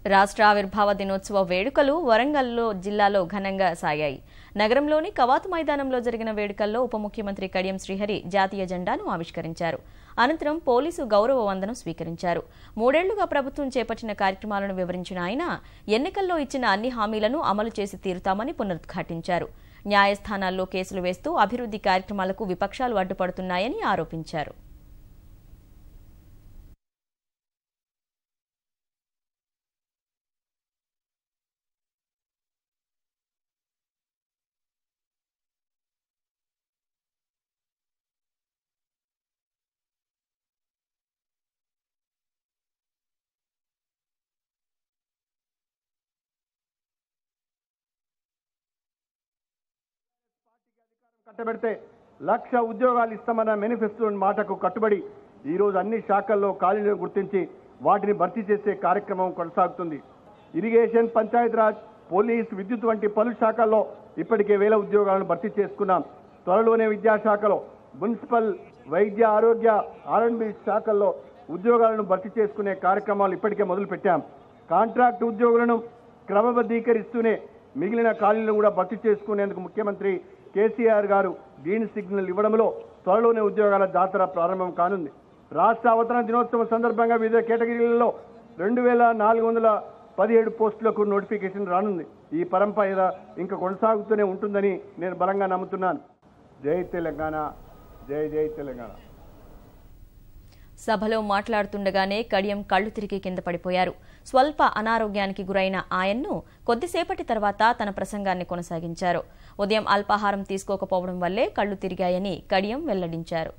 రాష్ట్ర ఆవిర్భావ దినోత్సవ వేడుకలు వరంగల్లో జిల్లాలో ఘనంగా సాగాయి. నగరంలోని కవాతు మైదానంలో జరిగిన వేడుకల్లో ఉప ముఖ్యమంత్రి కడియం శ్రీహరి జాతీయ జెండాను ఆవిష్కరించారు. అనంతరం పోలీసు గౌరవ వందనం స్వీకరించారు. 3 ఏళ్లుగా ప్రభుత్వం చేపట్టిన కార్యక్రమాలను వివరించిన ఆయన ఎన్నికల్లో ఇచ్చిన అన్ని హామీలను అమలు చేసి తీరుతామని పునరుద్ఘాటించారు. న్యాయస్థానాల్లో కేసులు వేస్తూ అభివృద్ధి కార్యక్రమాలకు విపక్షాలు అడ్డుపడుతున్నాయని ఆరోపించారు. కట్టబెడితే 1,00,000 ఉద్యోగాలు ఇస్తామన్న మేనిఫెస్టోని మాటకు కట్టుబడి ఈ రోజు అన్ని శాఖల్లో ఖాళీలను గుర్తించి వాటిని భర్తీ చేసే కార్యక్రమం కొనసాగుతుంది. ఇరిగేషన్, పంచాయతీరాజ్, పోలీస్, విద్యుత్ వంటి పలు శాఖల్లో ఇప్పటికే 1000 ఉద్యోగాలను భర్తీ చేసుకున్నాం. త్వరలోనే విద్యాశాఖలో, మున్సిపల్, వైద్య, ఆరోగ్య, R&B శాఖల్లో ఉద్యోగాలను భర్తీ చేసుకునే కార్యక్రమాలు ఇప్పటికే మొదలుపెట్టాం. కాంట్రాక్ట్ ఉద్యోగులను క్రమబద్ధీకరిస్తూనే మిగిలిన ఖాళీలను కూడా భర్తీ చేసుకునేందుకు ముఖ్యమంత్రి కేసీఆర్ గారు గ్రీన్ సిగ్నల్ ఇవ్వడంలో త్వరలోనే ఉద్యోగాల జాతర ప్రారంభం కానుంది. రాష్ట్ర అవతరణ దినోత్సవం సందర్భంగా వివిధ కేటగిరీలలో 2,417 పోస్టులకు నోటిఫికేషన్ రానుంది. ఈ పరంపర ఇంకా కొనసాగుతూనే ఉంటుందని నేను బలంగా నమ్ముతున్నాను. జై తెలంగాణ, జై జై తెలంగాణ. సభలో మాట్లాడుతుండగానే కడియం కళ్లు తిరిగి కింద పడిపోయారు. స్వల్ప అనారోగ్యానికి గురైన ఆయన్ను కొద్దిసేపటి తర్వాత తన ప్రసంగాన్ని కొనసాగించారు. ఉదయం అల్పాహారం తీసుకోకపోవడం వల్లే కళ్లు తిరిగాయని కడియం వెల్లడించారు.